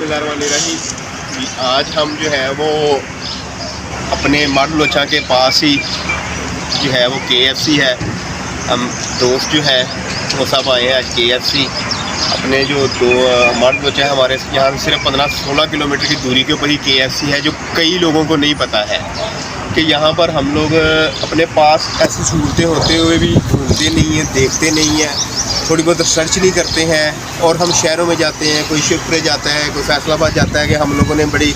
बिस्मिल्लाहिर्रहमानिर्रहीम। आज हम जो है वो अपने माडलोचा के पास ही जो है वो KFC है। हम दोस्त जो है वो सब आए हैं आज KFC। अपने जो दो माडलोचा है हमारे यहाँ से सिर्फ 15-16 किलोमीटर की दूरी के ऊपर ही KFC है, जो कई लोगों को नहीं पता है कि यहाँ पर हम लोग अपने पास ऐसी सहूलतें होते हुए भी घूमते नहीं हैं, देखते नहीं हैं, थोड़ी बहुत रिसर्च नहीं करते हैं। और हम शहरों में जाते हैं, कोई शिवपुरी जाता है, कोई फैसलाबाद जाता है कि हम लोगों ने बड़ी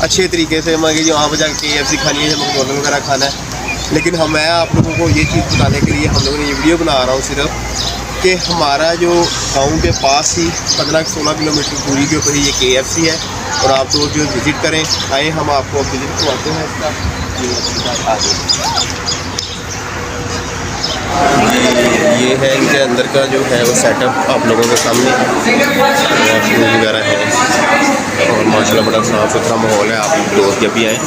अच्छे तरीके से मगर वहाँ पर जाकर KFC खानी है, मैकडॉनल्ड वगैरह खाना है। लेकिन मैं आप लोगों को ये चीज़ बताने के लिए हम लोगों ने ये वीडियो बना रहा हूँ सिर्फ कि हमारा जो गाँव के पास ही 15-16 किलोमीटर दूरी के ऊपर ही ये KFC है। और आप लोग जो विज़िट करें आए, हम आपको विज़िट करवाते हैं इसका। ये है इनके अंदर का जो है वो सेटअप आप लोगों के सामने, वॉशरूम वगैरह है और माशाल्लाह बड़ा साफ़ सुथरा माहौल है। आप दोस्त जब भी आएँ,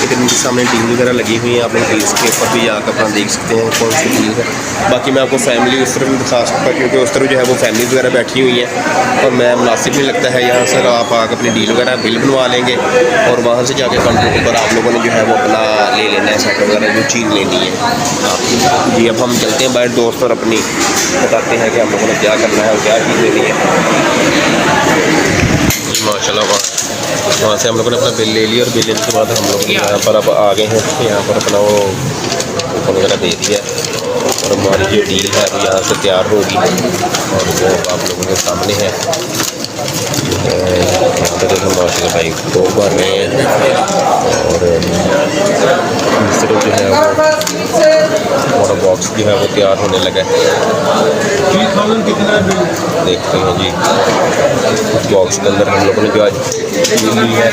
लेकिन इनके सामने डील वगैरह लगी हुई हैं, आप लोग डील्स के ऊपर भी जाकर अपना देख सकते हैं कौन सी डील है। बाकी मैं आपको फैमिली उस तरफ भी दिखा सकता, क्योंकि उस तरफ जो है वो फैमिली वगैरह बैठी हुई हैं और मैं मुनासिब नहीं लगता है यहाँ से। आप आकर अपनी डील वगैरह बिल बनवा लेंगे और वहाँ से जाके काउंटर के ऊपर आप लोगों ने जो है वो अपना ले लेना है सेट वगैरह जो चीज़ लेनी है जी। अब हम चलते हैं बाहर, दोस्त और अपनी बताते हैं कि हम लोगों ने क्या करना है और क्या चीज़ लेनी है। माशाल्लाह वहाँ से हम लोगों ने अपना बिल ले लिया और बिल लेने के बाद हम लोग यहाँ पर अब आ गए हैं। यहाँ पर अपना वो कूपन वगैरह दे दिया और हमारी जो डील है वो यहाँ से तैयार होगी और वो आप लोगों के सामने है। यहाँ पर देखो माशाल्लाह भाई दो बार रहे हैं और इस तरफ जो है हमारा बॉक्स जो है वो तैयार होने लगा है। देखते हैं जी, बॉक्स के अंदर हम लोगों ने जो आज डील ली है,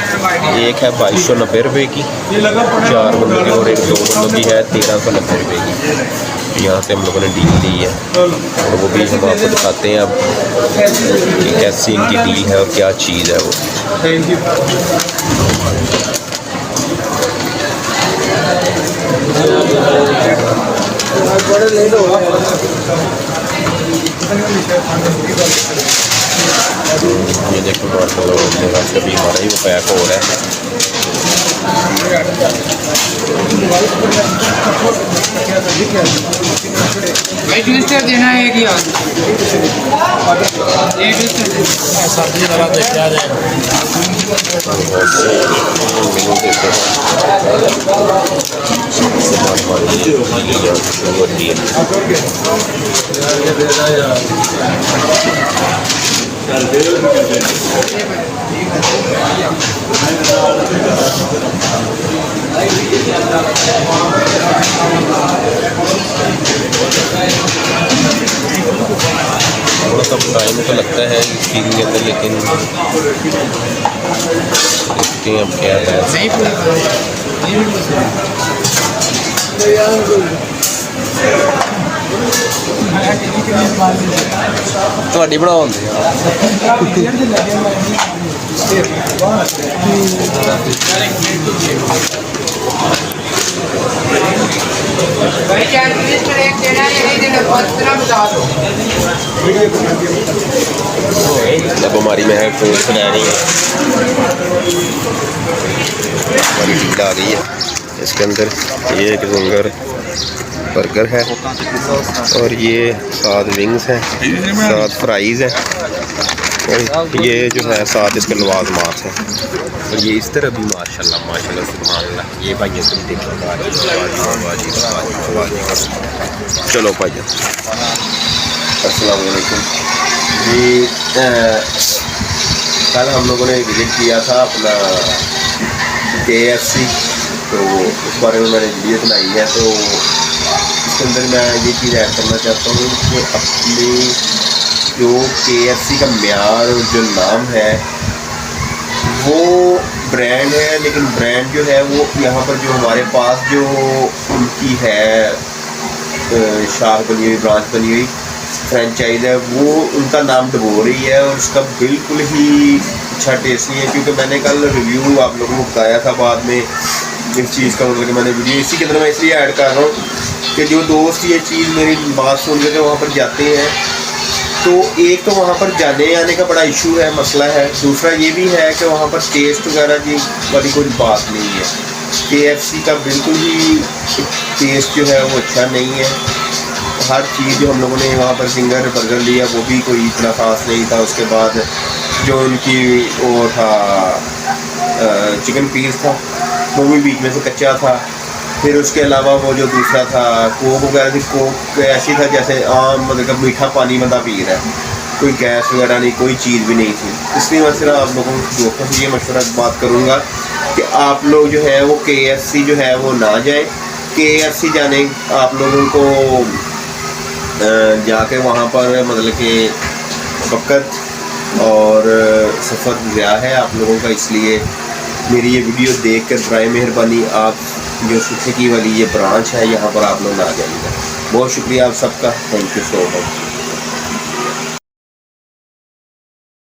एक है 2290 रुपये की 4 बंदों की और एक 2 बंदों की है 1390 रुपये की। यहाँ से हम लोगों ने डील ली है और वो भी हम आपको दिखाते हैं अब कि कैसी इनकी डील है और क्या चीज़ है वो। ये देखो माशाल्लाह भी हमारा ही वो पैक हो रहा है। देना है कि थोड़ा सा टाइम तो लगता है इस चीज़ के अंदर, लेकिन देखते हैं अब क्या है। ਤੁਹਾਡੀ ਬਣਾਉਂਦੇ भाई कैलकुलेटर एक देना है, नहीं देना इतना बता दो। जब हमारी में है फोन बनानी है, हमारी डील आ गई है। इसके अंदर ये एक ज़िंगर बर्गर है और ये 7 विंग्स हैं, 7 फ्राइज़ हैं और ये जो है 7 इसके लवाज़मात हैं। और ये इस तरह भी माशाल्लाह माशाल्लाह सुभान अल्लाह। ये भाई तुम देखो, चलो भाई अस्सलाम वालेकुम जी। कल हम लोगों ने विज़िट किया था अपना KFC, तो उस बारे में मैंने वीडियो बनाई है। तो इसके अंदर मैं ये चीज़ ऐड करना चाहता हूँ कि अपनी जो KFC का म्यार और जो नाम है वो ब्रांड है, लेकिन ब्रांड जो है वो यहाँ पर जो हमारे पास जो उनकी है शाख बनी हुई, ब्रांच बनी हुई फ्रेंचाइज है, वो उनका नाम डबो रही है और उसका बिल्कुल ही अच्छा टेस्ट नहीं है। क्योंकि मैंने कल रिव्यू आप लोगों को बताया था बाद में इस चीज़ का, मतलब कि मैंने वीडियो इसी के अंदर मैं इसलिए ऐड कर रहा हूँ कि जो दोस्त ये चीज़ मेरी बात सुन के वहाँ पर जाते हैं तो एक तो वहाँ पर जाने आने का बड़ा इशू है, मसला है। दूसरा ये भी है कि वहाँ पर टेस्ट वगैरह की वाली कोई बात नहीं है। KFC का बिल्कुल ही टेस्ट जो है वो अच्छा नहीं है। हर चीज़ जो हम लोगों ने वहाँ पर सिंगर बर्गर लिया वो भी कोई इतना ख़ास नहीं था। उसके बाद जो उनकी वो था चिकन पीस था वो भी बीच में से कच्चा था। फिर उसके अलावा वो जो दूसरा था कोक वगैरह थी, कोक ऐसी था जैसे आम मतलब मीठा पानी बंदा पी रहा है, कोई गैस वगैरह नहीं, कोई चीज़ भी नहीं थी। इसलिए मैं सिर्फ आप लोगों को दोस्तों से ये मशवरा बात करूँगा कि आप लोग जो है वो KFC जो है वो ना जाए। KFC जाने आप लोगों को जाके वहाँ पर मतलब कि वक़्त और सफ़र ज़्यादा है आप लोगों का। इसलिए मेरी ये वीडियो देख कर बराए मेहरबानी आप जो सुखे की वाली ये ब्रांच है यहाँ पर आप लोग ना जाइएगा। बहुत शुक्रिया आप सबका, थैंक यू सो मच।